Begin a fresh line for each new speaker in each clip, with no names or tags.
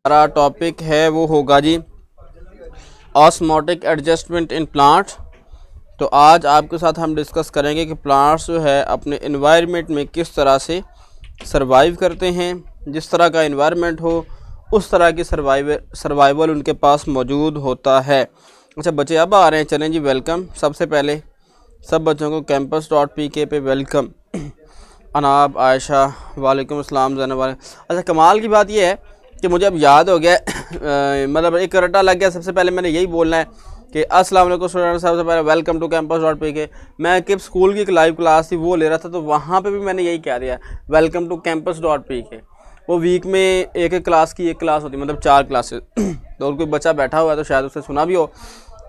हमारा टॉपिक है वो होगा जी ऑस्मोटिक एडजस्टमेंट इन प्लांट। तो आज आपके साथ हम डिस्कस करेंगे कि प्लांट्स जो है अपने एनवायरनमेंट में किस तरह से सरवाइव करते हैं। जिस तरह का एनवायरनमेंट हो उस तरह की सर्वाइवल उनके पास मौजूद होता है। अच्छा बच्चे अब आ रहे हैं, चलें जी वेलकम। सबसे पहले सब बच्चों को campus.pk पे वेलकम। अनाब, आयशा, वालेकुम अस्सलाम, ज़ैनब। अच्छा कमाल की बात यह है कि मुझे अब याद हो गया मतलब एक रट्टा लग गया। सबसे पहले मैंने यही बोलना है कि अस्सलाम वालेकुम स्टूडेंट, सबसे पहले वेलकम टू campus.pk। मैं किप स्कूल की एक लाइव क्लास थी वो ले रहा था, तो वहाँ पे भी मैंने यही कह दिया वेलकम टू campus.pk। वो वीक में एक क्लास की एक क्लास होती, मतलब 4 क्लासेस तो कोई बच्चा बैठा हुआ है तो शायद उससे सुना भी हो।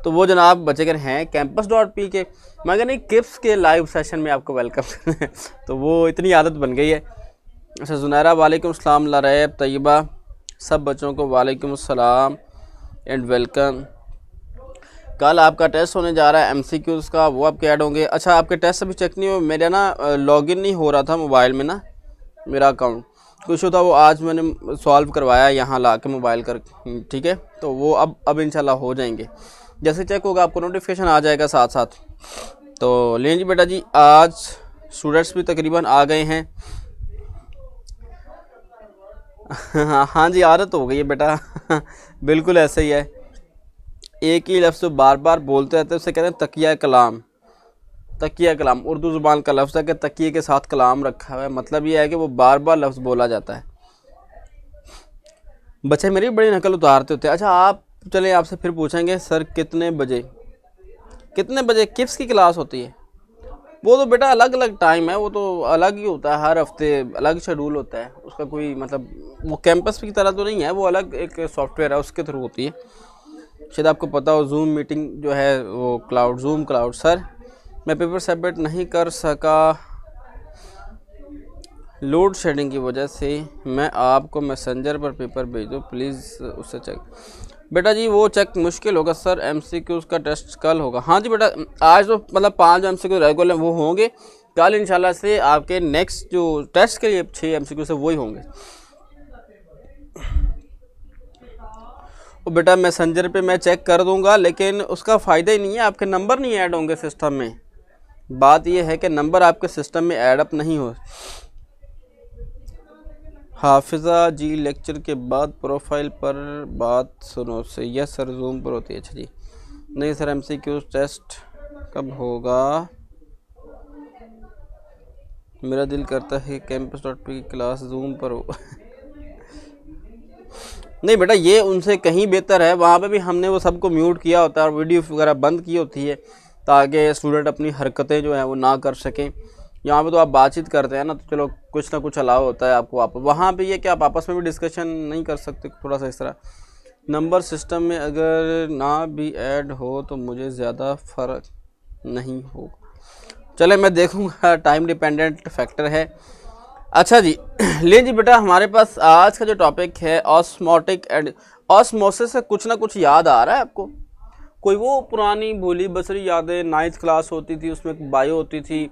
तो वो जनाब बच्चे कह रहे हैं campus.pk, मैं कह नहीं किप्स के लाइव सेशन में आपको वेलकम करना है। तो वो इतनी आदत बन गई है। अच्छा जुनैरा वालेकुम अस्सलाम, लरैब, तैयबा, सब बच्चों को वालेकुम अस्सलाम एंड वेलकम। कल आपका टेस्ट होने जा रहा है MCQs का, वो आपके ऐड होंगे। अच्छा आपके टेस्ट अभी चेक नहीं हो, मेरा ना लॉगिन नहीं हो रहा था मोबाइल में ना, मेरा अकाउंट कुछ होता, वो आज मैंने सॉल्व करवाया यहाँ ला के मोबाइल कर, ठीक है। तो वो अब इंशाल्लाह हो जाएंगे। जैसे चेक होगा आपको नोटिफिकेशन आ जाएगा साथ साथ। तो लें जी बेटा जी, आज स्टूडेंट्स भी तकरीबन आ गए हैं। हाँ जी, आदत हो गई है बेटा। बिल्कुल ऐसे ही है, एक ही लफ्ज़ बार बार बोलते रहते हैं, उसे कहते हैं तकिया कलाम। तकिया कलाम उर्दू ज़ुबान का लफ्ज़ है कि तकिए के साथ कलाम रखा हुआ है। मतलब ये है कि वो बार बार लफ्ज़ बोला जाता है। बच्चे मेरी बड़ी नकल उतारते होते हैं। अच्छा आप चलें, आपसे फिर पूछेंगे सर कितने बजे किप्स की क्लास होती है? वो तो बेटा अलग अलग टाइम है, वो तो अलग ही होता है, हर हफ्ते अलग शेड्यूल होता है उसका। कोई मतलब वो कैंपस की तरह तो नहीं है, वो अलग एक सॉफ्टवेयर है उसके थ्रू होती है। शायद आपको पता हो जूम मीटिंग जो है वो जूम क्लाउड। सर मैं पेपर सबमिट नहीं कर सका लोड शेडिंग की वजह से, मैं आपको मैसेंजर पर पेपर भेज दो प्लीज़, उससे चेक। बेटा जी वो चेक मुश्किल होगा सर, MCQs का टेस्ट कल होगा। हाँ जी बेटा, आज तो मतलब 5 MCQ रेगुलर वो होंगे, कल इंशाल्लाह से आपके नेक्स्ट जो टेस्ट के लिए 6 MCQ से वही होंगे। वो बेटा मैसेंजर पे मैं चेक कर दूंगा, लेकिन उसका फ़ायदा ही नहीं है, आपके नंबर नहीं ऐड होंगे सिस्टम में। बात यह है कि नंबर आपके सिस्टम में ऐड अप नहीं हो। हाफिज़ा जी लेक्चर के बाद प्रोफाइल पर बात सुनो से, यस सर जूम पर होती है। अच्छा जी नहीं सर, MCQ टेस्ट कब होगा? मेरा दिल करता है campus.pk क्लास जूम पर हो। नहीं बेटा ये उनसे कहीं बेहतर है, वहाँ पे भी हमने वो सबको म्यूट किया होता है और वीडियो वगैरह बंद की होती है ताकि स्टूडेंट अपनी हरकतें जो हैं वो ना कर सकें। यहाँ पे तो आप बातचीत करते हैं ना, तो चलो कुछ ना कुछ अलाउ होता है आपको। आप वहाँ पे ये कि आप आपस में भी डिस्कशन नहीं कर सकते, थोड़ा सा इस तरह। नंबर सिस्टम में अगर ना भी ऐड हो तो मुझे ज़्यादा फ़र्क नहीं होगा। चले मैं देखूँगा, टाइम डिपेंडेंट फैक्टर है। अच्छा जी ले जी बेटा, हमारे पास आज का जो टॉपिक है ऑस्मोटिक एंड ऑस्मोसिस से कुछ ना कुछ याद आ रहा है आपको? कोई वो पुरानी भूली बसरी यादें, 9th क्लास होती थी उसमें एक बायो होती थी,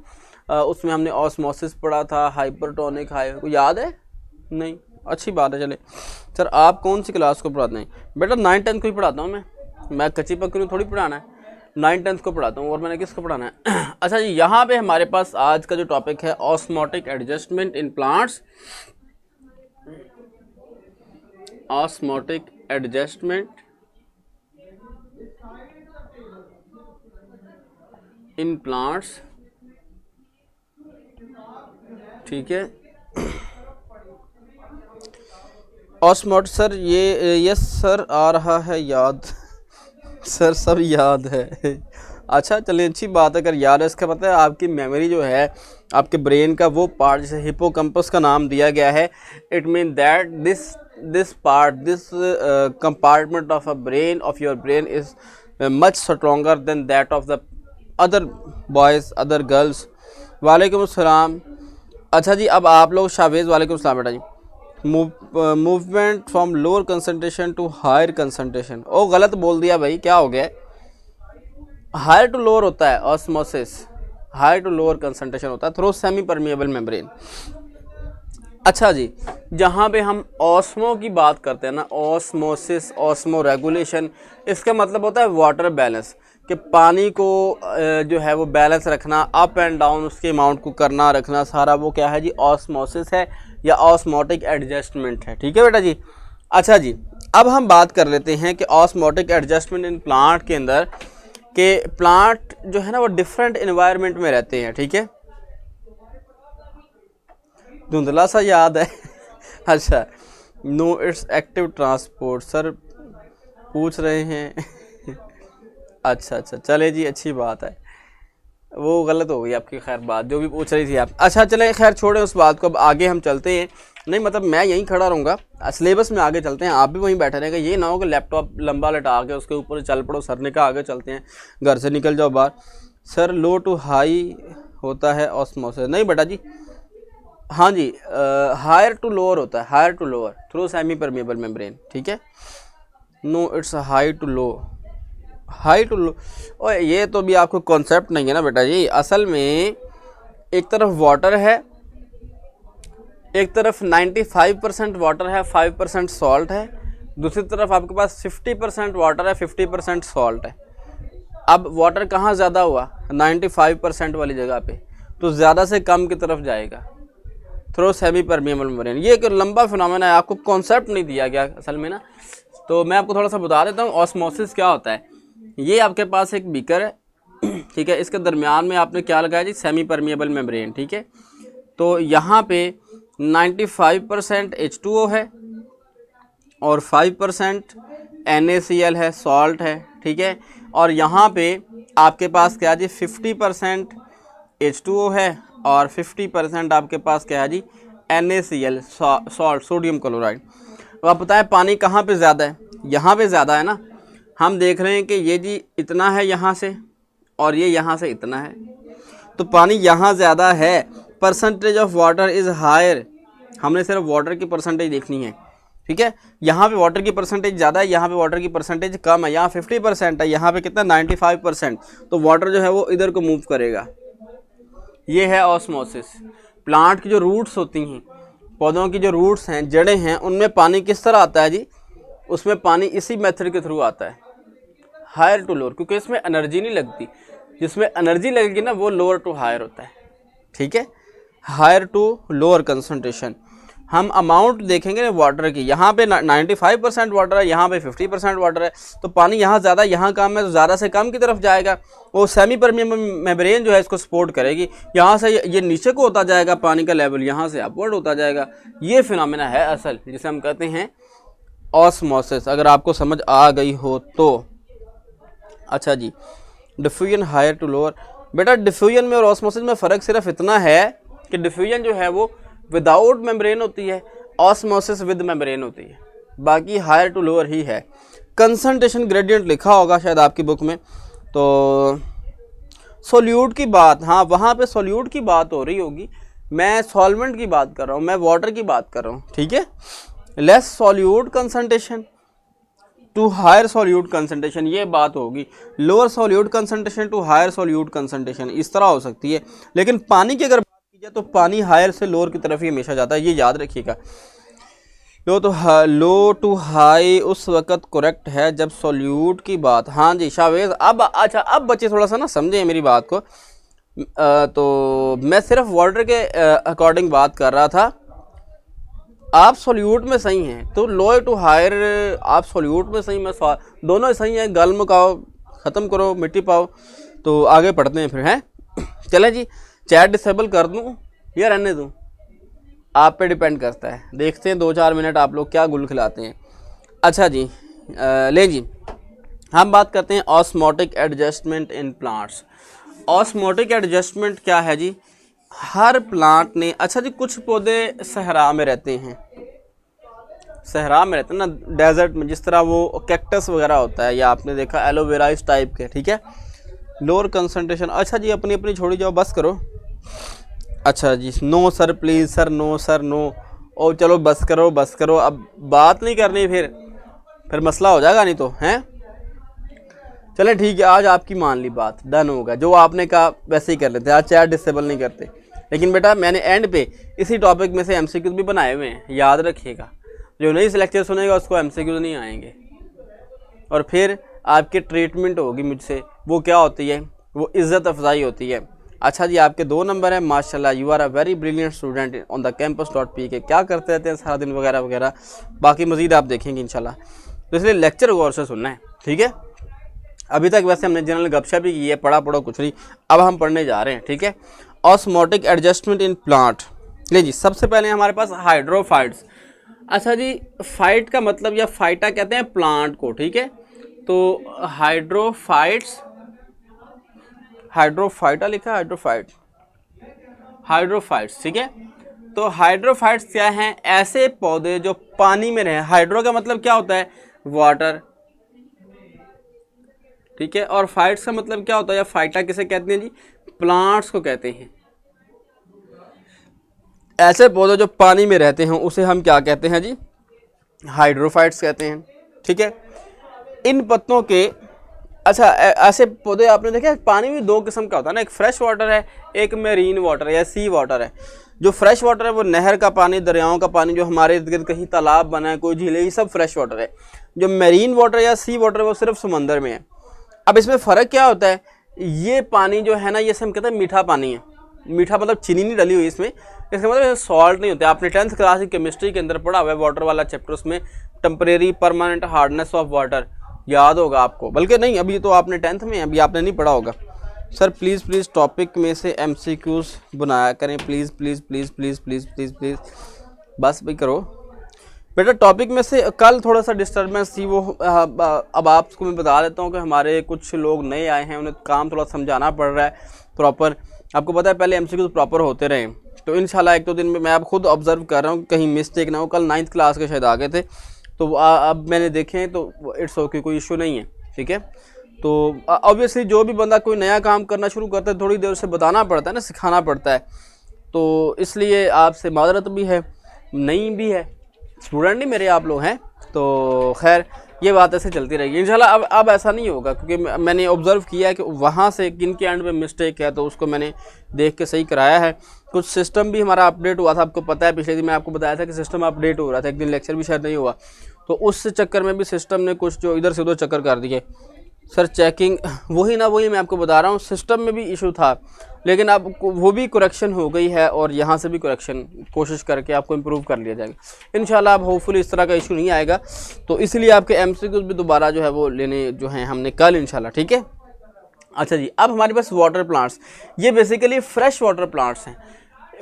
उसमें हमने ऑस्मोसिस पढ़ा था, हाइपरटोनिक को याद है? नहीं, अच्छी बात है। चले सर आप कौन सी क्लास को पढ़ाते हैं? बेटा 9th 10th को ही पढ़ाता हूँ मैं कच्ची पक्की थोड़ी पढ़ाना है, 9th 10th को पढ़ाता हूँ, और मैंने किसको पढ़ाना है? अच्छा जी यहाँ पे हमारे पास आज का जो टॉपिक है osmotic adjustment in plants. Osmotic adjustment in plants, ठीक है। ऑस्मोट सर ये यस सर आ रहा है याद। सर सब याद है। अच्छा चलिए अच्छी बात है, अगर याद है इसका मतलब है आपकी मेमोरी जो है आपके ब्रेन का वो पार्ट, जैसे हिपोकैम्पस का नाम दिया गया है, it mean that this part, this compartment of a brain of your brain is much stronger than that of the other boys other girls. वालेकुम अस्सलाम। अच्छा जी अब आप लोग शावेज़ वालेकुम अस्सलाम बेटा जी। Movement from lower concentration to higher concentration, ओ गलत बोल दिया भाई, क्या हो गया? हायर टू लोअर होता है osmosis, higher to lower concentration होता है थ्रू सेमी परमिएबल मेम्ब्रेन। अच्छा जी जहाँ पे हम ऑस्मो की बात करते हैं ना, ऑस्मोसिस, ऑस्मो रेगुलेशन, इसका मतलब होता है वाटर बैलेंस, कि पानी को जो है वो बैलेंस रखना, अप एंड डाउन उसके अमाउंट को करना रखना, सारा वो क्या है जी, ऑस्मोसिस है या ऑस्मोटिक एडजस्टमेंट है। ठीक है बेटा जी। अच्छा जी, अब हम बात कर लेते हैं कि ऑस्मोटिक एडजस्टमेंट इन प्लांट के अंदर, के प्लांट जो है ना वो डिफरेंट एनवायरनमेंट में रहते हैं। ठीक है, धुंधला सा याद है अच्छा, no it's active transport, sir पूछ रहे हैं अच्छा, चले जी, अच्छी बात है, वो गलत हो गई आपकी, खैर बात जो भी पूछ रही थी आप। अच्छा चले, खैर छोड़े उस बात को, अब आगे हम चलते हैं। नहीं मतलब मैं यहीं खड़ा रहूँगा, सिलेबस में आगे चलते हैं, आप भी वहीं बैठे रहेंगे। ये ना हो कि लैपटॉप लंबा लटा के उसके ऊपर चल पड़ो, सर ने कहा आगे चलते हैं, घर से निकल जाओ बाहर। सर लो टू हाई होता है ऑस्मोसिस, नहीं बेटा जी, हाँ जी, हायर टू लोअर होता है, higher to lower through semi permeable membrane. ठीक है, no it's high to low, high to low. और ये तो भी आपको कॉन्सेप्ट नहीं है ना बेटा जी। असल में एक तरफ वाटर है, एक तरफ 95% वाटर है, 5% सॉल्ट है, दूसरी तरफ आपके पास 50% वाटर है, 50% सॉल्ट है। अब वाटर कहाँ ज़्यादा हुआ, 95% वाली जगह पे, तो ज़्यादा से कम की तरफ जाएगा थ्रू सेमी परमेबल मेम्ब्रेन। ये एक लंबा फिनोमेना है, आपको कॉन्सेप्ट नहीं दिया गया असल में ना, तो मैं आपको थोड़ा सा बता देता हूँ ऑस्मोसिस क्या होता है। ये आपके पास एक बीकर है ठीक है, इसके दरमियान में आपने क्या लगाया जी, सेमी परमेबल मेम्ब्रेन। ठीक है, तो यहाँ पे 95% H2O है और 5% NaCl है, सॉल्ट है। ठीक है, और यहाँ पे आपके पास क्या जी, 50% H2O है और 50% आपके पास क्या है जी, NaCl, सॉल्ट, सोडियम क्लोराइड। अब आप बताएं पानी कहाँ पे ज़्यादा है, यहाँ पे ज़्यादा है ना। हम देख रहे हैं कि ये जी इतना है यहाँ से और ये यहाँ से इतना है, तो पानी यहाँ ज़्यादा है, percentage of water is higher. हमने सिर्फ वाटर की परसेंटेज देखनी है। ठीक है, यहाँ पे वाटर की परसेंटेज ज़्यादा है, यहाँ पे वाटर की परसेंटेज कम है, यहाँ 50% है, यहाँ पे कितना 95%, तो वाटर जो है वो इधर को मूव करेगा। ये है ऑस्मोसिस। प्लांट की जो रूट्स होती हैं, पौधों की जो रूट्स हैं, जड़ें हैं, उनमें पानी किस तरह आता है जी, उसमें पानी इसी मेथड के थ्रू आता है, हायर टू लोअर, क्योंकि इसमें एनर्जी नहीं लगती, जिसमें एनर्जी लगेगी ना वो लोअर टू हायर होता है। ठीक है, हायर टू लोअर कंसंट्रेशन। हम अमाउंट देखेंगे वाटर की, यहाँ पे 95% वाटर है, यहाँ पे 50% वाटर है, तो पानी यहाँ ज़्यादा यहाँ कम है, तो ज़्यादा से कम की तरफ जाएगा। वो सेमी परमेबल मेम्ब्रेन जो है इसको सपोर्ट करेगी, यहाँ से ये नीचे को होता जाएगा, पानी का लेवल यहाँ से अपवर्ड होता जाएगा। ये फिनोमेना है असल, जिसे हम कहते हैं ऑस्मोसिस, अगर आपको समझ आ गई हो तो। अच्छा जी, डिफ्यूजन हायर टू लोअर, बेटा डिफ्यूजन में और ऑस्मोसिस में फ़र्क सिर्फ इतना है कि डिफ्यूजन जो है वो विदाउट मेम्ब्रेन होती है, ऑस्मोसिस विद मेम्ब्रेन होती है, बाकी हायर टू लोअर ही है। कंसंट्रेशन ग्रेडियंट लिखा होगा शायद आपकी बुक में, तो सोल्यूट की बात, हाँ वहाँ पे सोल्यूट की बात हो रही होगी, मैं सॉल्वेंट की बात कर रहा हूँ, मैं वाटर की बात कर रहा हूँ। ठीक है, less solute concentration to higher solute concentration, ये बात होगी। Lower solute concentration to higher solute concentration, इस तरह हो सकती है। लेकिन पानी की अगर बात की जाए तो पानी हायर से लोअर की तरफ ही हमेशा जाता है, ये याद रखिएगा। लो टू हाई उस वक़्त करेक्ट है जब सोल्यूट की बात, हाँ जी शावेज। अब अच्छा, अब बच्चे थोड़ा सा ना समझें मेरी बात को, तो मैं सिर्फ वाटर के अकॉर्डिंग बात कर रहा था। आप सोल्यूट में सही हैं तो लो टू हायर, आप सोल्यूट में सही, मैं दोनों सही हैं। गल मुकाओ, ख़त्म करो, मिट्टी पाओ, तो आगे पढ़ते हैं फिर, हैं। चलें जी, चैट डिसेबल कर दूँ या रहने दूँ, आप पे डिपेंड करता है। देखते हैं 2-4 मिनट आप लोग क्या गुल खिलाते हैं। अच्छा जी, ले जी, हम बात करते हैं osmotic adjustment in plants. Osmotic adjustment क्या है जी, हर प्लांट ने, अच्छा जी कुछ पौधे सहरा में रहते हैं, सहरा में रहते हैं ना, डेजर्ट में, जिस तरह वो कैक्टस वगैरह होता है, या आपने देखा एलोवेरा इस टाइप के। ठीक है, लोअर कंसंट्रेशन। अच्छा जी, अपनी अपनी छोड़ी जाओ, बस करो। अच्छा जी, no sir please, sir no, sir no, ओ चलो बस करो बस करो, अब बात नहीं करनी, फिर मसला हो जाएगा नहीं तो, हैं। चले ठीक है, आज आपकी मान ली बात, डन होगा, जो आपने कहा वैसे ही कर लेते हैं, आज चैट डिसेबल नहीं करते। लेकिन बेटा मैंने एंड पे इसी टॉपिक में से एमसीक्यूज भी बनाए हुए हैं, याद रखिएगा। जो नहीं से लेक्चर सुनेगा उसको एमसीक्यूज नहीं आएंगे। और फिर आपकी ट्रीटमेंट होगी मुझसे, वो क्या होती है, वो इज़्ज़त अफजाई होती है। अच्छा जी, आपके 2 नंबर हैं माशाल्लाह, you are a very brilliant student on the campus.pk। क्या करते रहते हैं सारा दिन वगैरह वगैरह, बाकी मज़ीद आप देखेंगे इंशाल्लाह। तो इसलिए लेक्चर गौर से सुनना है, ठीक है। अभी तक वैसे हमने जनरल गपशप ही की है, पढ़ा कुछ नहीं। अब हम पढ़ने जा रहे हैं, ठीक है। Osmotic adjustment in plant. ले जी, सबसे पहले हमारे पास हाइड्रोफाइट्स। अच्छा जी, फाइट का मतलब या फाइटा कहते हैं प्लांट को, ठीक है। तो हाइड्रोफाइट्स, हाइड्रोफाइटा लिखा है, हाइड्रोफाइट्स, ठीक है। तो हाइड्रोफाइट्स क्या हैं, ऐसे पौधे जो पानी में रहे। हाइड्रो का मतलब क्या होता है, वाटर, ठीक है। और फाइट्स का मतलब क्या होता है, या फाइटा किसे कहते हैं जी, प्लांट्स को कहते हैं। ऐसे पौधे जो पानी में रहते हैं उसे हम क्या कहते हैं जी, हाइड्रोफाइट्स कहते हैं, ठीक है। इन पत्तों के, अच्छा ऐसे पौधे आपने देखे पानी में 2 किस्म का होता है ना, एक फ्रेश वाटर है, एक मेरीन वाटर या सी वाटर है। जो फ्रेश वाटर है वो नहर का पानी, दरियाओं का पानी, जो हमारे इर्द गिर्द कहीं तालाब बना है, कोई झीलें, ये सब फ्रेश वाटर है। जो मेरीन वाटर या सी वाटर है वो सिर्फ समंदर में है। अब इसमें फ़र्क क्या होता है, ये पानी जो है ना, ये हम कहते हैं मीठा पानी है। मीठा मतलब चीनी नहीं डली हुई इसमें, इसका मतलब सॉल्ट नहीं होता। आपने 10th क्लास की केमिस्ट्री के अंदर पढ़ा हुआ है वाटर वाला चैप्टर, उसमें temporary permanent hardness of water याद होगा आपको, बल्कि नहीं अभी तो आपने 10th में, अभी आपने नहीं पढ़ा होगा। सर प्लीज़ टॉपिक में से एमसीक्यूज बनाया करें, प्लीज़ बस भाई करो बेटा। टॉपिक में से कल थोड़ा सा डिस्टर्बेंस थी, वो अब आपको मैं बता देता हूँ कि हमारे कुछ लोग नए आए हैं, उन्हें काम थोड़ा समझाना पड़ रहा है प्रॉपर। आपको पता है पहले एमसीक्यूज प्रॉपर होते रहे, तो इंशाल्लाह 1-2 दिन में मैं आप खुद ऑब्जर्व कर रहा हूँ कहीं मिस्टेक ना हो। कल 9th क्लास के शायद आ गए थे, तो अब मैंने देखे हैं, तो इट्स ओके, कोई इशू नहीं है, ठीक है। तो ऑब्वियसली जो भी बंदा कोई नया काम करना शुरू करता है, थोड़ी देर उसे बताना पड़ता है ना, सिखाना पड़ता है। तो इसलिए आपसे माजरत भी है, नहीं भी है, स्टूडेंट नहीं मेरे आप लोग हैं। तो खैर ये बात ऐसे चलती रहेगी इंशाल्लाह। अब ऐसा नहीं होगा, क्योंकि मैंने ऑब्ज़र्व किया है कि वहाँ से किन के एंड में मिस्टेक है, तो उसको मैंने देख के सही कराया है। कुछ सिस्टम भी हमारा अपडेट हुआ था, आपको पता है पिछले दिन मैं आपको बताया था कि सिस्टम अपडेट हो रहा था, एक दिन लेक्चर भी शायद नहीं हुआ, तो उस चक्कर में भी सिस्टम ने कुछ जो इधर से उधर चक्कर कर दिए। सर चेकिंग वही मैं आपको बता रहा हूँ, सिस्टम में भी इशू था, लेकिन अब वो भी करेक्शन हो गई है, और यहाँ से भी करेक्शन कोशिश करके आपको इम्प्रूव कर लिया जाएगा इंशाल्लाह। अब होपफुली इस तरह का इशू नहीं आएगा, तो इसलिए आपके एमसीक्यूज भी दोबारा जो है वो लेने जो हैं हमने कल इंशाल्लाह, ठीक है। अच्छा जी, अब हमारे पास वाटर प्लांट्स, ये बेसिकली फ्रेश वाटर प्लांट्स हैं।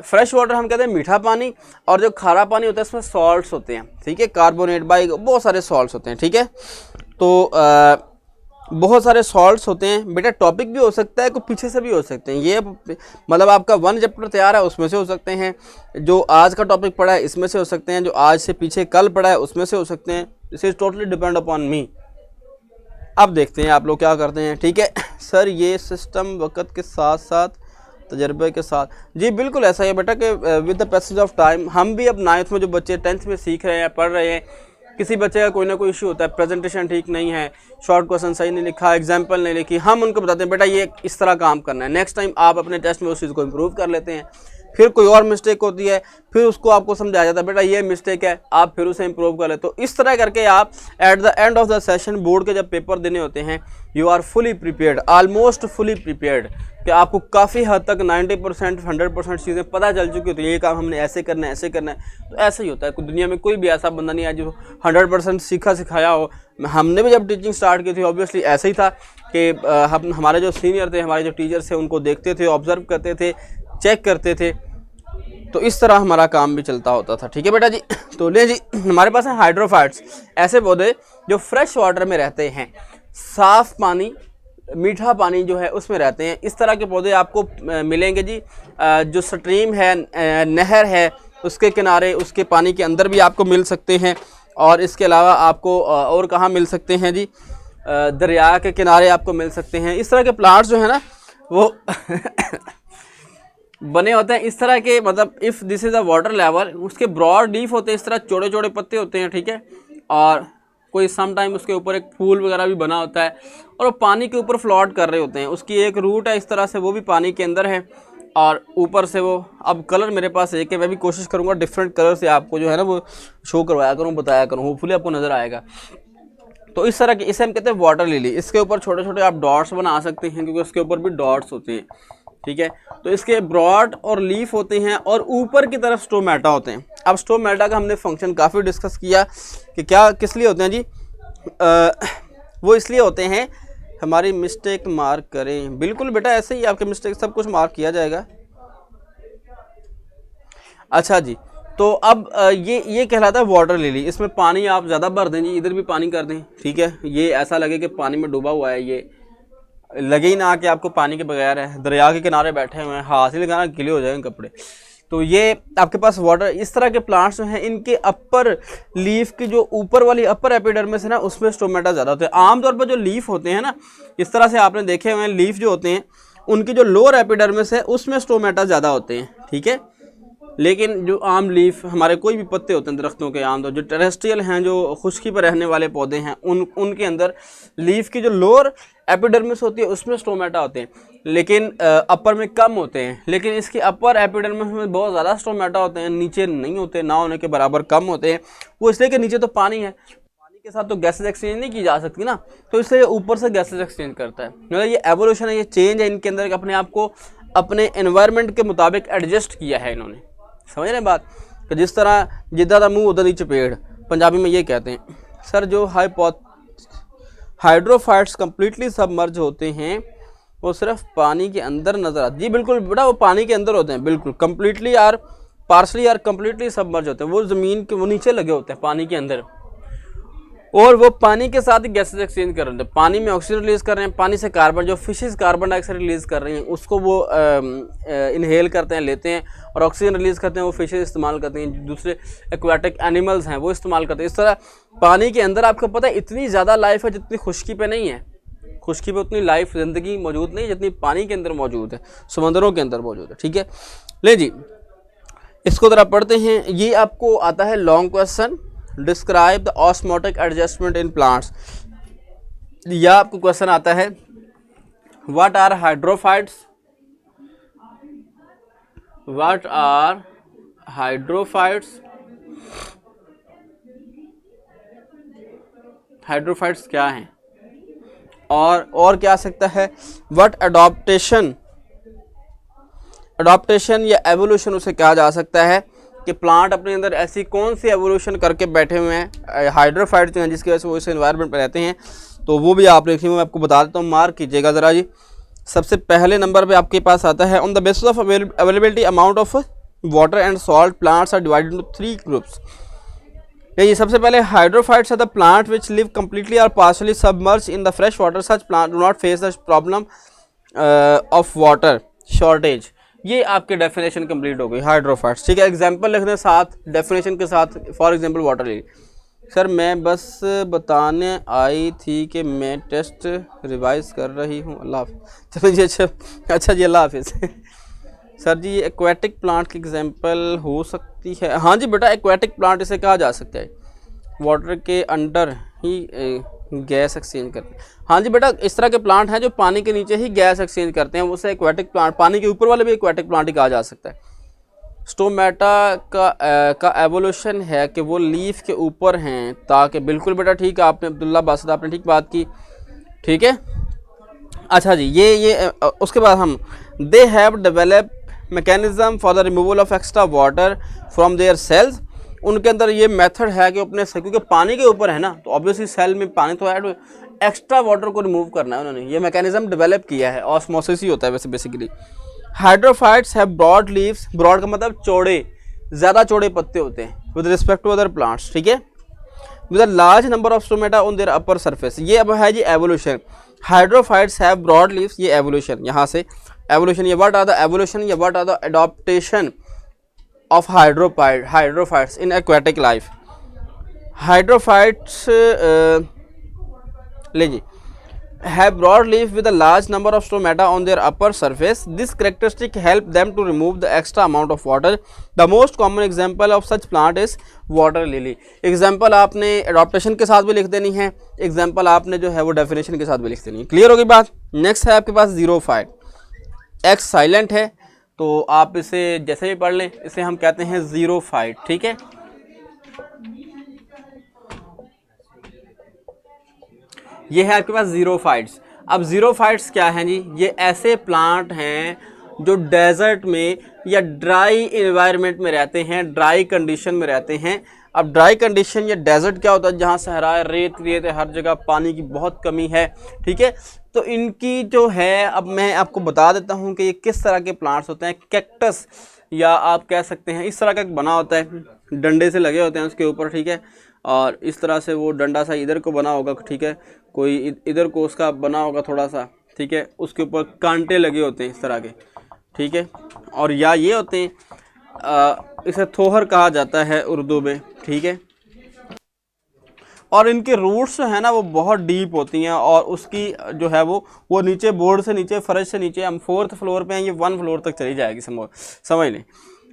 फ्रेश वाटर हम कहते हैं मीठा पानी, और जो खारा पानी होता है इसमें सॉल्ट्स होते हैं, ठीक है, कार्बोनेट बाई बहुत सारे सॉल्ट्स होते हैं, ठीक है। तो बहुत सारे सॉल्ट्स होते हैं बेटा। टॉपिक भी हो सकता है, कुछ पीछे से भी हो सकते हैं, ये मतलब आपका 1 चैप्टर तैयार है उसमें से हो सकते हैं, जो आज का टॉपिक पढ़ा है इसमें से हो सकते हैं, जो आज से पीछे कल पढ़ा है उसमें से हो सकते हैं। This is totally depend upon मी। अब देखते हैं आप लोग क्या करते हैं, ठीक है। सर ये सिस्टम वक्त के साथ साथ तजर्बे के साथ, जी बिल्कुल ऐसा ही है बेटा कि with the passage of time, हम भी अब 9th में जो बच्चे 10th में सीख रहे हैं, पढ़ रहे हैं, किसी बच्चे का कोई ना कोई इशू होता है, प्रेजेंटेशन ठीक नहीं है, शॉर्ट क्वेश्चन सही नहीं लिखा, एग्जाम्पल नहीं लिखी, हम उनको बताते हैं बेटा ये इस तरह काम करना है, नेक्स्ट टाइम आप अपने टेस्ट में उस चीज़ को इम्प्रूव कर लेते हैं। फिर कोई और मिस्टेक होती है, फिर उसको आपको समझाया जाता है बेटा ये मिस्टेक है, आप फिर उसे इम्प्रूव कर ले। तो इस तरह करके आप at the end of the session board के जब पेपर देने होते हैं, you are fully prepared, almost fully prepared, कि आपको काफ़ी हद तक 90% 100% चीज़ें पता चल चुकी होती है, ये काम हमने ऐसे करना है, ऐसे करना है। तो ऐसा ही होता है, दुनिया में कोई भी ऐसा बंदा नहीं है जो 100% सीखा सिखाया हो। हमने भी जब टीचिंग स्टार्ट की थी ऑब्वियसली ऐसे ही था कि हम हमारे जो सीनियर थे, हमारे जो टीचर्स थे, उनको देखते थे, ऑब्जर्व करते थे, चेक करते थे, तो इस तरह हमारा काम भी चलता होता था, ठीक है बेटा जी। तो ले जी, हमारे पास है हाइड्रोफाइट्स, ऐसे पौधे जो फ्रेश वाटर में रहते हैं, साफ़ पानी, मीठा पानी जो है उसमें रहते हैं। इस तरह के पौधे आपको मिलेंगे जी, जो स्ट्रीम है, नहर है, उसके किनारे, उसके पानी के अंदर भी आपको मिल सकते हैं। और इसके अलावा आपको और कहाँ मिल सकते हैं जी, दरिया के किनारे आपको मिल सकते हैं। इस तरह के प्लांट्स जो है ना वो बने होते हैं इस तरह के, मतलब if this is a water level, उसके ब्रॉड लीफ होते हैं, इस तरह चौड़े चौड़े पत्ते होते हैं, ठीक है। और कोई सम टाइम उसके ऊपर एक फूल वगैरह भी बना होता है, और वो पानी के ऊपर फ्लोट कर रहे होते हैं। उसकी एक रूट है इस तरह से, वो भी पानी के अंदर है, और ऊपर से वो, अब कलर मेरे पास एक है, मैं भी कोशिश करूँगा डिफरेंट कलर से आपको जो है ना वो शो करवाया करूँ, बताया करूँ, होपफुली आपको नज़र आएगा। तो इस तरह के, इसे हम कहते हैं वाटर लिली। इसके ऊपर छोटे छोटे आप डॉट्स बना सकते हैं क्योंकि उसके ऊपर भी डॉट्स होते हैं, ठीक है। तो इसके ब्रॉड और लीफ होते हैं और ऊपर की तरफ स्टोमेटा होते हैं। अब स्टोमेटा का हमने फंक्शन काफ़ी डिस्कस किया कि क्या किस लिए होते हैं जी। वो इसलिए होते हैं, हमारी मिस्टेक मार्क करें, बिल्कुल बेटा ऐसे ही आपके मिस्टेक सब कुछ मार्क किया जाएगा। अच्छा जी, तो अब ये कहलाता है वाटर लिली। इसमें पानी आप ज़्यादा भर दें जी, इधर भी पानी कर दें, ठीक है। ये ऐसा लगे कि पानी में डूबा हुआ है, ये लगे ही ना कि आपको पानी के बगैर है, दरिया के किनारे बैठे हुए हैं, हाथ ही लगाना गिले हो जाएंगे कपड़े। तो ये आपके पास वाटर, इस तरह के प्लांट्स जो हैं इनके अपर लीफ की जो ऊपर वाली अपर एपिडर्मिस है ना, उसमें स्टोमेटा ज़्यादा होते हैं। आमतौर पर जो लीफ होते हैं ना, इस तरह से आपने देखे हुए हैं, लीफ जो होते हैं उनकी जो लोअर एपिडर्मिस है उसमें स्टोमेटा ज़्यादा होते हैं, ठीक है। लेकिन जो आम लीफ, हमारे कोई भी पत्ते होते हैं दरख्तों के, आम तौर जो टेरेस्ट्रियल हैं, जो खुश्की पर रहने वाले पौधे हैं, उनके अंदर लीफ की जो लोअर एपिडर्मिस होती है उसमें स्टोमेटा होते हैं, लेकिन अपर में कम होते हैं। लेकिन इसकी अपर एपिडर्मिस में बहुत ज़्यादा स्टोमेटा होते हैं, नीचे नहीं होते, ना होने के बराबर कम होते हैं। वो इसलिए कि नीचे तो पानी है, पानी के साथ तो गैसेज एक्सचेंज नहीं की जा सकती ना, तो इसलिए ऊपर से गैसेज एक्सचेंज करता है। मतलब ये एवोल्यूशन है, ये चेंज है इनके अंदर, अपने आप को अपने एनवायरनमेंट के मुताबिक एडजस्ट किया है इन्होंने। समझ रहे बात, कि जिस तरह जिद्दा दा मुँह उदा दी चपेड़, पंजाबी में ये कहते हैं। सर जो हाइड्रोफाइट्स कम्प्लीटली सबमर्ज होते हैं वो सिर्फ पानी के अंदर नजर आते हैं। जी बिल्कुल बेटा, वो पानी के अंदर होते हैं, बिल्कुल कम्प्लीटली और पार्शली और कम्प्लीटली सबमर्ज होते हैं। वो ज़मीन के वो नीचे लगे होते हैं पानी के अंदर, और वो पानी के साथ ही गैसेज एक्सचेंज कर रहे हैं। पानी में ऑक्सीजन रिलीज़ कर रहे हैं, पानी से कार्बन, जो फिशेस कार्बन डाइऑक्साइड रिलीज़ कर रही हैं उसको वो इनहेल करते हैं, लेते हैं, और ऑक्सीजन रिलीज़ करते हैं, वो फिशेस इस्तेमाल करते हैं, दूसरे एक्वाटिक एनिमल्स हैं वो इस्तेमाल करते हैं। इस तरह पानी के अंदर आपको पता है इतनी ज़्यादा लाइफ है जितनी खुश्की पे नहीं है। खुश्की पे उतनी लाइफ ज़िंदगी मौजूद नहीं जितनी पानी के अंदर मौजूद है, समंदरों के अंदर मौजूद है, ठीक है। ले जी, इसको ज़रा पढ़ते हैं। ये आपको आता है long question, describe the osmotic adjustment in plants. या आपको क्वेश्चन आता है what are hydrophytes, what are hydrophytes, hydrophytes क्या हैं, और क्या आ सकता है, व्हाट अडॉप्टेशन या एवोल्यूशन उसे कहा जा सकता है, कि प्लांट अपने अंदर ऐसी कौन सी एवोल्यूशन करके बैठे हुए हैं हाइड्रोफाइट जो हैं जिसकी वजह से वो इस एनवायरनमेंट पर रहते हैं। तो वो भी आप लिखिए, मैं आपको बता देता हूँ, मार्क कीजिएगा ज़रा जी। सबसे पहले नंबर पे आपके पास आता है on the basis of availability amount of water and salt plants are divided into 3 groups. ये सबसे पहले hydrophytes are the plant which live completely और partially submerge in the fresh water. Such plant do not face the problem of water shortage. ये आपके definition complete हो गई hydrophytes, ठीक है। एग्जांपल लिख दें साथ डेफिनेशन के साथ, for example water lily. Sir मैं बस बताने आई थी कि मैं टेस्ट रिवाइज कर रही हूँ, अल्लाह हाफ़िज़। चलो जी, अच्छा जी, अल्लाह हाफ़िज़। सर जी ये एक्वाटिक प्लांट की एग्जांपल हो सकती है। हाँ जी बेटा, एक्वाटिक प्लांट इसे कहा जा सकता है, वाटर के अंडर ही गैस एक्सचेंज करते हैं। हाँ जी बेटा, इस तरह के प्लांट हैं जो पानी के नीचे ही गैस एक्सचेंज करते हैं, उसे एक्वाटिक प्लांट, पानी के ऊपर वाले भी एक्वाटिक प्लांट ही कहा जा सकता है। स्टोमेटा का एवोल्यूशन है कि वो लीफ के ऊपर हैं, ताकि, बिल्कुल बेटा ठीक है, आपने अब्दुल्ला बासद आपने ठीक बात की, ठीक है। अच्छा जी, ये उसके बाद हम they have develop mechanism for the removal of extra water from their cells. उनके अंदर ये मेथड है कि अपने से, क्योंकि पानी के ऊपर है ना, तो ऑब्वियसली सेल में पानी तो ऐड, एक्स्ट्रा वाटर को रिमूव करना है उन्होंने, ये मैकेनिज्म डेवलप किया है। ऑस्मोसिस ही होता है वैसे basically. Hydrophytes have broad leaves, broad का मतलब चौड़े, ज़्यादा चौड़े पत्ते होते हैं with respect to other plants, ठीक है। With a large number of stomata on their upper surface. ये अब है जी evolution. Hydrophytes have broad leaves, ये एवोल्यूशन, यहाँ से एवोल्यूशन। ये व्हाट आर द एवोल्यूशन या what are the adaptation of hydrophytes in aquatic life. Hydrophytes have broad leaf with a large number of stomata on their upper surface. This characteristic help them to remove the extra amount of water. The most common example of such plant is water lily. Example आपने adaptation के साथ भी लिख देनी है, example आपने जो है वो definition के साथ भी लिख देनी है। क्लियर होगी बात। नेक्स्ट है आपके पास जीरोफाइट। एक्स साइलेंट है, तो आप इसे जैसे भी पढ़ लें, इसे हम कहते हैं ज़ीरोफाइट। ठीक है, ये है आपके पास ज़ीरोफाइट्स। अब ज़ीरोफाइट्स क्या हैं जी? ये ऐसे प्लांट हैं जो डेजर्ट में या ड्राई इन्वायरमेंट में रहते हैं, ड्राई कंडीशन में रहते हैं। अब ड्राई कंडीशन या डेजर्ट क्या होता है? जहाँ सहरा है, रेत रेत है, हर जगह पानी की बहुत कमी है। ठीक है, तो इनकी जो है, अब मैं आपको बता देता हूँ कि ये किस तरह के प्लांट्स होते हैं। कैक्टस, या आप कह सकते हैं इस तरह का बना होता है, डंडे से लगे होते हैं उसके ऊपर। ठीक है, और इस तरह से वो डंडा सा इधर को बना होगा, ठीक है, कोई इधर को उसका बना होगा थोड़ा सा। ठीक है, उसके ऊपर कांटे लगे होते हैं इस तरह के। ठीक है, और या ये होते हैं, इसे थोहर कहा जाता है उर्दू में। ठीक है, और इनके रूट्स जो है ना वो बहुत डीप होती हैं, और उसकी जो है वो नीचे बोर्ड से नीचे, फर्श से नीचे, हम 4th फ्लोर पे हैं, ये 1 फ्लोर तक चली जाएगी, समझ लें।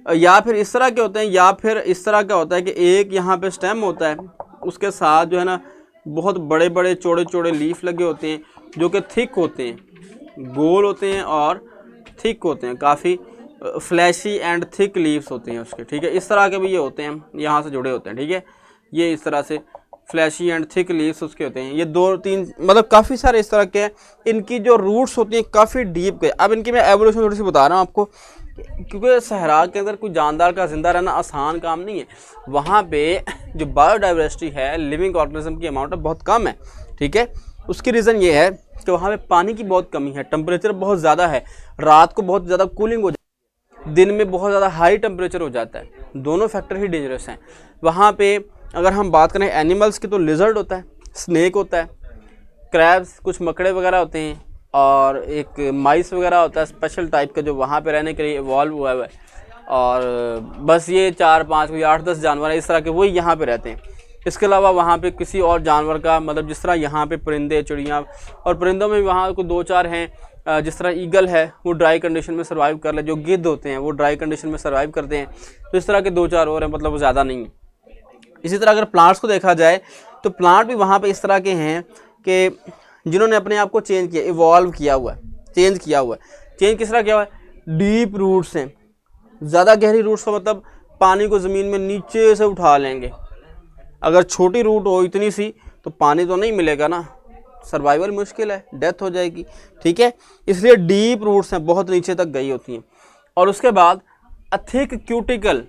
या फिर इस तरह के होते हैं, या फिर इस तरह का होता है कि एक यहाँ पे स्टेम होता है, उसके साथ जो है ना बहुत बड़े बड़े चौड़े चौड़े लीफ लगे होते हैं, जो कि थिक होते हैं, गोल होते हैं और थिक होते हैं, काफ़ी फ्लैशी एंड थिक लीव्स होते हैं उसके। ठीक है, इस तरह के भी ये होते हैं, यहाँ से जुड़े होते हैं। ठीक है, ये इस तरह से फ्लैशी एंड थिक लीव्स उसके होते हैं। ये 2-3 मतलब काफ़ी सारे इस तरह के हैं। इनकी जो रूट्स होती हैं काफ़ी डीप के। अब इनकी मैं एवोल्यूशन थोड़ी सी बता रहा हूँ आपको, क्योंकि सहरा के अंदर कोई जानदार का जिंदा रहना आसान काम नहीं है। वहाँ पे जो बायोडाइवर्सिटी है, लिविंग ऑर्गेनिज्म की अमाउंट बहुत कम है। ठीक है, उसकी रीज़न ये है कि वहाँ पे पानी की बहुत कमी है, टेम्परेचर बहुत ज़्यादा है, रात को बहुत ज़्यादा कूलिंग हो जाती है, दिन में बहुत ज़्यादा हाई टेम्परेचर हो जाता है। दोनों फैक्टर ही डेंजरस हैं वहाँ पे। अगर हम बात करें एनिमल्स की, तो लिजर्ड होता है, स्नेक होता है, क्रैब्स, कुछ मकड़े वगैरह होते हैं, और एक माइस वगैरह होता है स्पेशल टाइप का, जो वहाँ पे रहने के लिए इवॉल्व हुआ है। और बस ये 4-5 कोई 8-10 जानवर है इस तरह के, वही यहाँ पे रहते हैं। इसके अलावा वहाँ पे किसी और जानवर का, मतलब जिस तरह यहाँ पे परिंदे, चिड़ियाँ, और परिंदों में वहाँ को 2-4 हैं, जिस तरह ईगल है वो ड्राई कंडीशन में सर्वाइव कर ले, जो गिद्ध होते हैं वो ड्राई कंडीशन में सर्वाइव करते हैं। तो इस तरह के 2-4 और हैं, मतलब वो ज़्यादा नहीं है। इसी तरह अगर प्लांट्स को देखा जाए तो प्लांट भी वहाँ पे इस तरह के हैं कि जिन्होंने अपने आप को चेंज किया, इवॉल्व किया हुआ है, चेंज किया हुआ है। चेंज किस तरह किया हुआ है? डीप रूट्स हैं, ज़्यादा गहरी रूट्स का मतलब पानी को ज़मीन में नीचे से उठा लेंगे। अगर छोटी रूट हो इतनी सी तो पानी तो नहीं मिलेगा ना, सर्वाइवल मुश्किल है, डेथ हो जाएगी। ठीक है, इसलिए डीप रूट्स हैं, बहुत नीचे तक गई होती हैं। और उसके बाद थिक क्यूटिकल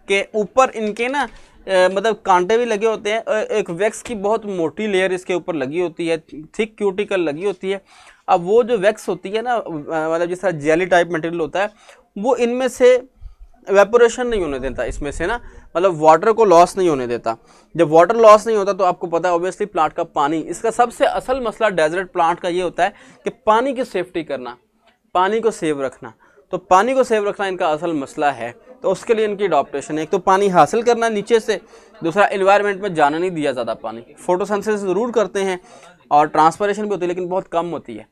के ऊपर इनके ना मतलब कांटे भी लगे होते हैं, एक वैक्स की बहुत मोटी लेयर इसके ऊपर लगी होती है, थिक क्यूटिकल लगी होती है। अब वो जो वैक्स होती है ना, मतलब जिस तरह जेली टाइप मटेरियल होता है, वो इनमें से एवेपोरेशन नहीं होने देता, इसमें से ना मतलब वाटर को लॉस नहीं होने देता। जब वाटर लॉस नहीं होता तो आपको पता है ऑब्वियसली प्लांट का पानी, इसका सबसे असल मसला डेजर्ट प्लांट का ये होता है कि पानी की सेफ्टी करना, पानी को सेव रखना। तो पानी को सेव रखना इनका असल मसला है। तो उसके लिए इनकी अडॉप्टेशन है, एक तो पानी हासिल करना नीचे से, दूसरा एनवायरनमेंट में जाने नहीं दिया ज़्यादा पानी। फोटोसिंथेसिस ज़रूर करते हैं और ट्रांसपरेशन भी होती है, लेकिन बहुत कम होती है,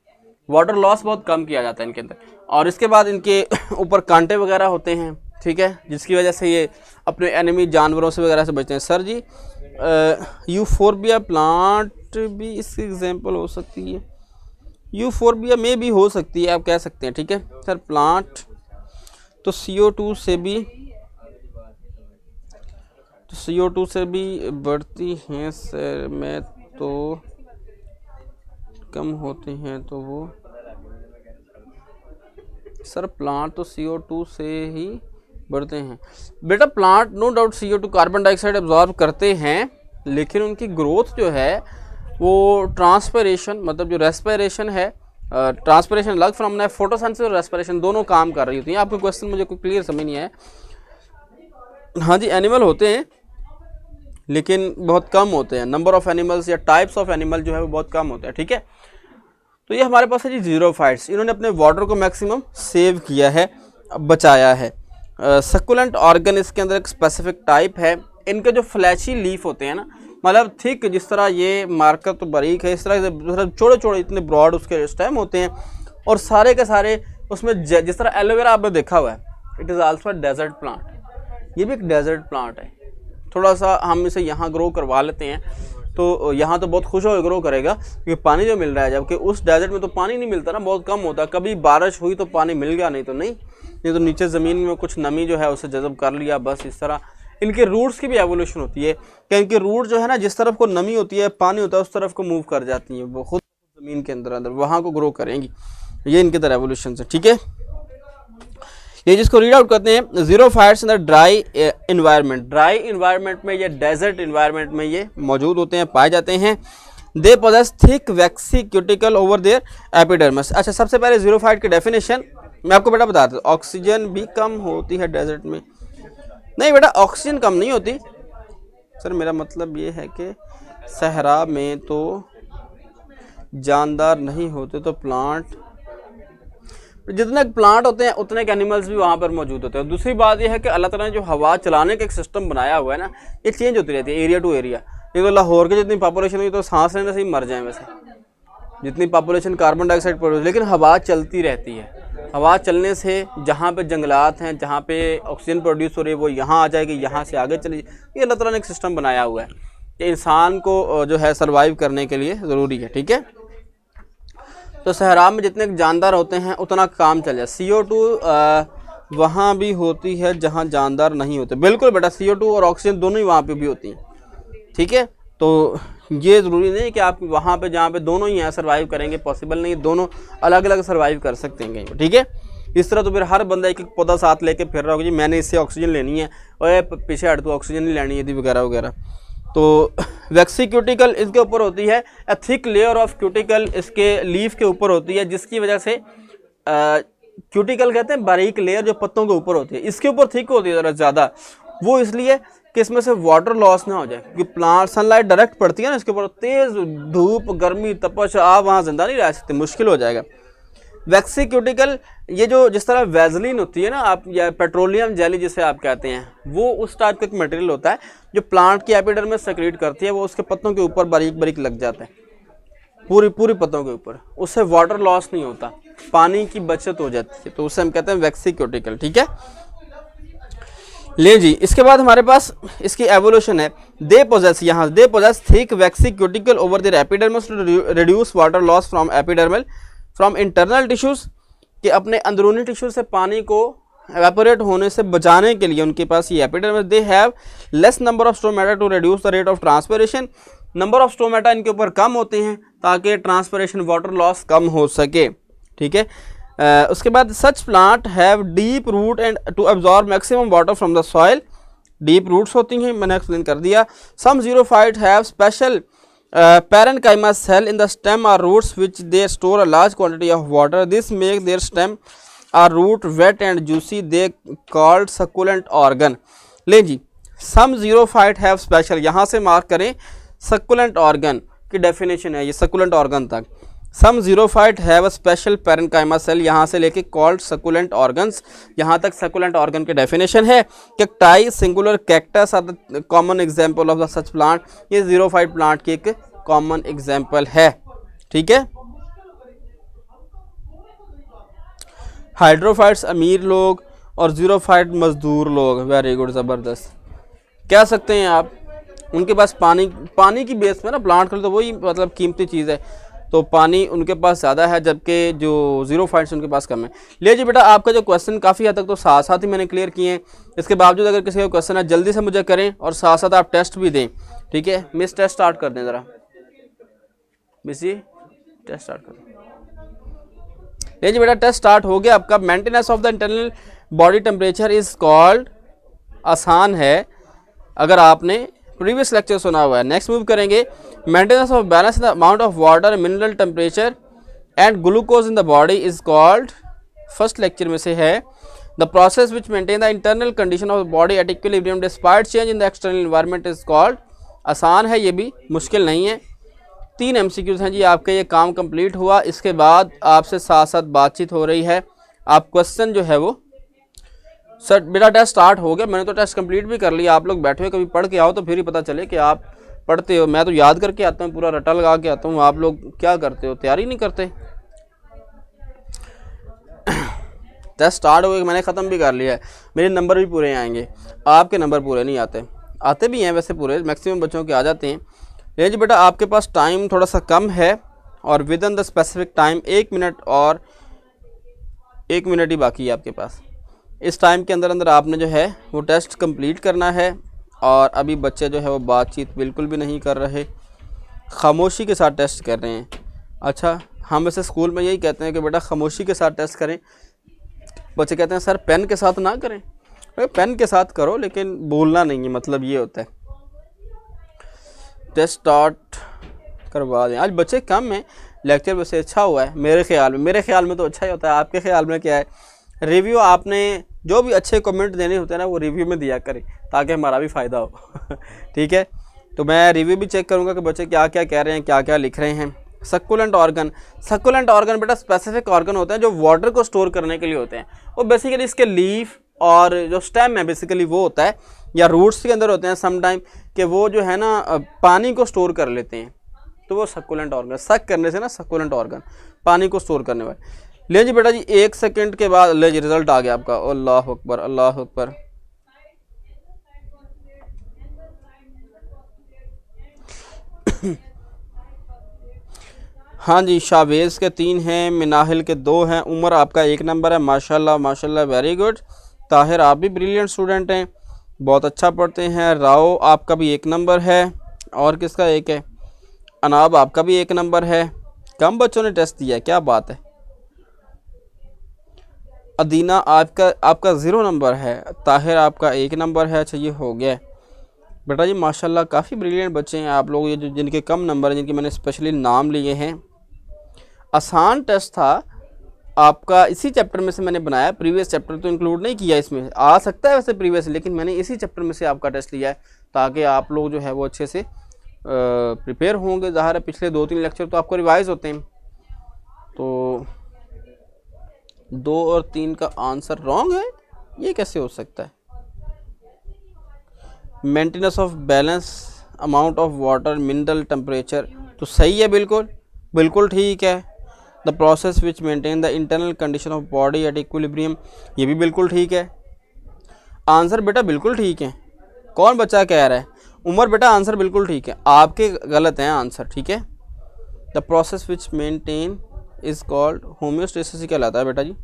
वाटर लॉस बहुत कम किया जाता है इनके अंदर। और इसके बाद इनके ऊपर कांटे वगैरह होते हैं, ठीक है, जिसकी वजह से ये अपने एनिमी जानवरों से वगैरह से बचते हैं। सर जी यूफोर्बिया प्लांट भी इसकी एग्जांपल हो सकती है, यूफोर्बिया में भी हो सकती है, आप कह सकते हैं। ठीक है सर, प्लांट तो CO2 से भी बढ़ती हैं सर, में तो कम होते हैं, तो वो सर प्लांट तो CO2 से ही बढ़ते हैं। बेटा plant no doubt CO2 carbon dioxide absorb करते हैं, लेकिन उनकी ग्रोथ जो है वो ट्रांसपिरेशन, मतलब जो रेस्पिरेशन है, ट्रांसपिरेशन अलग फिनोमेना है, फोटोसिंथेसिस और रेस्पिरेशन दोनों काम कर रही होती हैं। आपका क्वेश्चन मुझे कोई क्लियर समझ नहीं आया। हाँ जी, एनिमल होते हैं लेकिन बहुत कम होते हैं, नंबर ऑफ एनिमल्स या टाइप्स ऑफ एनिमल जो है वो बहुत कम होते हैं। ठीक है, तो ये हमारे पास है जी ज़ीरोफाइट्स, इन्होंने अपने वाटर को मैक्सिमम सेव किया है, बचाया है। सक्कुलेंट ऑर्गन इसके अंदर एक स्पेसिफिक टाइप है। इनके जो फ्लैशी लीफ होते हैं ना, मतलब थिक, जिस तरह ये मार्कर तो बारीक है, इस तरह से छोटे छोटे इतने ब्रॉड उसके स्टेम होते हैं, और सारे के सारे उसमें जिस तरह एलोवेरा आपने देखा हुआ है, it is also desert plant, ये भी एक डेजर्ट प्लांट है। थोड़ा सा हम इसे यहाँ ग्रो करवा लेते हैं तो यहाँ तो बहुत खुश हो ग्रो करेगा क्योंकि पानी जो मिल रहा है, जबकि उस डेजर्ट में तो पानी नहीं मिलता ना, बहुत कम होता है। कभी बारिश हुई तो पानी मिल गया, नहीं तो नहीं। नहीं तो नीचे ज़मीन में कुछ नमी जो है उसे जज़ब कर लिया, बस इस तरह। इनके रूट्स की भी एवोल्यूशन होती है कि इनके रूट जो है ना, जिस तरफ को नमी होती है, पानी होता है, उस तरफ को मूव कर जाती हैं, वो खुद ज़मीन के अंदर वहाँ को ग्रो करेंगी। ये इनके तरह एवोल्यूशन है, ठीक है। ये जिसको रीड आउट करते हैं, xerophytes in the dry environment. Dry environment में, ये डेजर्ट इन्वायरमेंट में ये मौजूद होते हैं, पाए जाते हैं। They possess thick waxy cuticle over their epidermis. अच्छा, सबसे पहले ज़ीरोफाइट की डेफिनेशन मैं आपको बेटा बता दूँ। ऑक्सीजन भी कम होती है डेजर्ट में? नहीं बेटा, ऑक्सीजन कम नहीं होती सर, मेरा मतलब ये है कि सहरा में तो जानदार नहीं होते, तो प्लांट, जितने प्लांट होते हैं उतने के एनिमल्स भी वहाँ पर मौजूद होते हैं। दूसरी बात यह है कि अल्लाह ताला ने जो हवा चलाने का एक सिस्टम बनाया हुआ है ना, ये चेंज होती रहती है एरिया टू एरिया। ये तो लाहौर की जितनी पॉपुलेशन हुई तो सांस लेने से ही मर जाए वैसे, जितनी पॉपुलेशन कार्बन डाइऑक्साइड प्रोड्यूस, लेकिन हवा चलती रहती है। हवा चलने से जहाँ पे जंगलात हैं, जहाँ पे ऑक्सीजन प्रोड्यूस हो रही है, वो यहाँ आ जाएगी, यहाँ से आगे चली। ये अल्लाह ताला ने एक सिस्टम बनाया हुआ है कि इंसान को जो है सर्वाइव करने के लिए ज़रूरी है, ठीक है। तो सहरा में जितने जानदार होते हैं उतना काम चल जाए। CO2 वहाँ भी होती है जहाँ जानदार नहीं होते। बिल्कुल बेटा, CO2 और ऑक्सीजन दोनों ही वहाँ पे भी होती हैं, ठीक है। तो ये ज़रूरी नहीं है कि आप वहाँ पे जहाँ पे दोनों ही हैं सर्वाइव करेंगे, पॉसिबल नहीं है। दोनों अलग अलग सर्वाइव कर सकते हैं कहीं, ठीक है। इस तरह तो फिर हर बंदा एक एक पौधा साथ लेके फिर रहा होगा, जी मैंने इससे ऑक्सीजन लेनी है और पीछे हट तो ऑक्सीजन नहीं लेनी है वगैरह वगैरह। तो वैक्सी क्यूटिकल इसके ऊपर होती है, ए थिक लेयर ऑफ क्यूटिकल इसके लीफ के ऊपर होती है, जिसकी वजह से क्यूटिकल कहते हैं बारीक लेयर जो पत्तों के ऊपर होती है, इसके ऊपर थिक होती है ज़रा ज़्यादा। वो इसलिए कि इसमें से वाटर लॉस ना हो जाए, क्योंकि प्लांट सनलाइट डायरेक्ट पड़ती है ना इसके ऊपर, तेज़ धूप गर्मी तपश, आप वहाँ जिंदा नहीं रह सकते, मुश्किल हो जाएगा। वैक्सी क्यूटिकल ये जो जिस तरह वैजलिन होती है ना, आप या पेट्रोलियम जेली जिसे आप कहते हैं, वो उस टाइप का एक मटेरियल होता है जो प्लांट की एपिडर्मिस में सेक्रेट करती है। वो उसके पत्तों के ऊपर बारीक बारीक लग जाता है, पूरी पत्तों के ऊपर। उससे वाटर लॉस नहीं होता, पानी की बचत हो जाती है, तो उससे हम कहते हैं वैक्सी क्यूटिकल, ठीक है। ले जी, इसके बाद हमारे पास इसकी एवोल्यूशन है। दे पोजेस, यहाँ they possess thick waxy cuticle over their epidermis to reduce water loss from epidermal from internal tissues, कि अपने अंदरूनी टिश्यू से पानी को एवेपोरेट होने से बचाने के लिए उनके पास ये epidermis. They have less number of stomata to reduce the rate of transpiration. Number of stomata इनके ऊपर कम होते हैं ताकि ट्रांसपिरेशन वाटर लॉस कम हो सके, ठीक है। उसके बाद such plant have deep root and to absorb maximum water from the soil. Deep roots होती हैं, मैंने एक्सप्लेन कर दिया। Some xerophyte have special parenchyma cell in the stem or roots which they store a large quantity of water. This make their stem or root wet and juicy. They called succulent organ. ले जी, some xerophyte have special, यहाँ से mark करें succulent organ की definition है ये succulent organ तक। Some xerophyte have a special parenchyma cell, यहाँ से लेके called succulent organs, यहाँ तक succulent organ की डेफिनेशन है। Cacti, singular cactus are the common example of the such plant. ये xerophyte plant की एक common example है, ठीक है। हाइड्रोफाइट्स अमीर लोग और xerophyte मजदूर लोग, वेरी गुड, ज़बरदस्त कह सकते हैं आप। उनके पास पानी की बेस में ना प्लांट कर, तो वही मतलब कीमती चीज़ है, तो पानी उनके पास ज़्यादा है, जबकि जो ज़ीरोफाइट्स उनके पास कम है। ले जी बेटा, आपका जो क्वेश्चन काफ़ी हद तक तो साथ साथ ही मैंने क्लियर किए हैं। इसके बावजूद अगर किसी का क्वेश्चन है जल्दी से मुझे करें और साथ साथ आप टेस्ट भी दें, ठीक है। मिस टेस्ट स्टार्ट कर दें ज़रा, मिसी टेस्ट स्टार्ट कर दें। ले जी बेटा, टेस्ट स्टार्ट हो गया आपका। Maintenance of the internal body temperature is called, आसान है अगर आपने प्रीवियस लेक्चर सुना हुआ है। नेक्स्ट मूव करेंगे, maintenance of balance the amount of water, mineral temperature and glucose in the body is called, first lecture में से है, the process which maintain the internal condition of the body at equilibrium despite change in the external environment is called. आसान है, ये भी मुश्किल नहीं है। 3 MCQs हैं जी आपके, ये काम कंप्लीट हुआ। इसके बाद आपसे साथ साथ बातचीत हो रही है। आप क्वेश्चन जो है वो, सर मेरा टेस्ट स्टार्ट हो गया, मैंने तो टेस्ट कंप्लीट भी कर लिया। आप लोग बैठे हो, कभी पढ़ के आओ तो फिर ही पता चले कि आप पढ़ते हो। मैं तो याद करके आता हूँ, पूरा रटा लगा के आता हूँ, आप लोग क्या करते हो, तैयारी नहीं करते। टेस्ट स्टार्ट हो गया, मैंने ख़त्म भी कर लिया है, मेरे नंबर भी पूरे आएंगे। आपके नंबर पूरे नहीं आते, आते भी हैं वैसे पूरे, मैक्सिमम बच्चों के आ जाते हैं। लेकिन जी बेटा, आपके पास टाइम थोड़ा सा कम है और with in the specific time 1 minute और 1 मिनट ही बाकी है आपके पास। इस टाइम के अंदर आपने जो है वो टेस्ट कंप्लीट करना है। और अभी बच्चे जो है वो बातचीत बिल्कुल भी नहीं कर रहे, खामोशी के साथ टेस्ट कर रहे हैं। अच्छा, हम वैसे स्कूल में यही कहते हैं कि बेटा खामोशी के साथ टेस्ट करें। बच्चे कहते हैं सर पेन के साथ ना करें। पेन के साथ करो लेकिन बोलना नहीं है, मतलब ये होता है। टेस्ट स्टार्ट करवा दें। आज बच्चे कम हैं, लेक्चर वैसे अच्छा हुआ है मेरे ख्याल में तो अच्छा ही होता है। आपके ख्याल में क्या है? रिव्यू आपने जो भी अच्छे कमेंट देने होते हैं ना वो रिव्यू में दिया करें ताकि हमारा भी फ़ायदा हो। ठीक है, तो मैं रिव्यू भी चेक करूँगा कि बच्चे क्या क्या कह रहे हैं, क्या क्या लिख रहे हैं। सक्कुलेंट ऑर्गन बेटा स्पेसिफिक ऑर्गन होते हैं जो वाटर को स्टोर करने के लिए होते हैं। वो बेसिकली इसके लीफ और जो स्टेम है बेसिकली वो होता है, या रूट्स के अंदर होते हैं समटाइम, कि वो जो है ना पानी को स्टोर कर लेते हैं। तो वो सक्कुलेंट ऑर्गन, सक करने से ना सक्कुलेंट ऑर्गन, पानी को स्टोर करने वाले। ले जी बेटा जी, 1 सेकंड के बाद ले जी रिजल्ट आ गया आपका। अल्लाह अकबर, अल्लाह अकबर। हाँ जी, शावेज़ के 3 हैं, मिनाहिल के 2 हैं, उमर आपका 1 नंबर है। माशाल्लाह माशाल्लाह, वेरी गुड। ताहिर आप भी ब्रिलियंट स्टूडेंट हैं, बहुत अच्छा पढ़ते हैं। राव आपका भी 1 नंबर है। और किसका 1 है? अनाब आपका भी 1 नंबर है। कम बच्चों ने टेस्ट दिया है, क्या बात है। अदीना आपका 0 नंबर है। ताहिर आपका 1 नंबर है। अच्छा, ये हो गया बेटा जी, माशाल्लाह काफ़ी ब्रिलियंट बच्चे हैं आप लोग। ये जो जिनके कम नंबर हैं, जिनके मैंने स्पेशली नाम लिए हैं। आसान टेस्ट था आपका, इसी चैप्टर में से मैंने बनाया। प्रीवियस चैप्टर तो इंक्लूड नहीं किया इसमें, आ सकता है वैसे प्रीवियस, लेकिन मैंने इसी चैप्टर में से आपका टेस्ट लिया है ताकि आप लोग जो है वो अच्छे से प्रिपेयर होंगे। ज़ाहिर है पिछले 2-3 लेक्चर तो आपको रिवाइज होते हैं। तो 2 और 3 का आंसर रॉन्ग है, ये कैसे हो सकता है? Maintenance of balance amount of water mineral temperature, तो सही है, बिल्कुल बिल्कुल ठीक है। The process which maintain the internal condition of body at equilibrium, ये भी बिल्कुल ठीक है। आंसर बेटा बिल्कुल ठीक है। कौन बच्चा कह रहा है? उमर बेटा आंसर बिल्कुल ठीक है, आपके गलत हैं आंसर। ठीक है, the process which maintain is called homeostasis कहलाता है बेटा जी।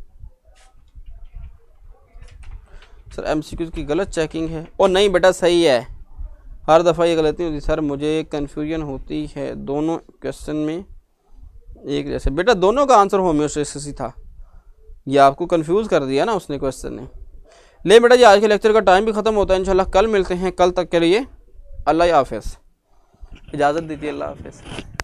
सर एमसीक्यूज की गलत चेकिंग है। और नहीं बेटा सही है, हर दफ़ा ये गलती होती है सर, मुझे कन्फ्यूजन होती है दोनों क्वेश्चन में एक जैसे। बेटा दोनों का आंसर होम्योस्टेसिस ही था, ये आपको कंफ्यूज कर दिया ना उसने क्वेश्चन ने। ले बेटा जी, आज के लेक्चर का टाइम भी ख़त्म होता है, इंशाल्लाह कल मिलते हैं। कल तक के लिए अल्लाह हाफ़िज़, इजाज़त दीजिए, अल्लाह हाफ़िज़।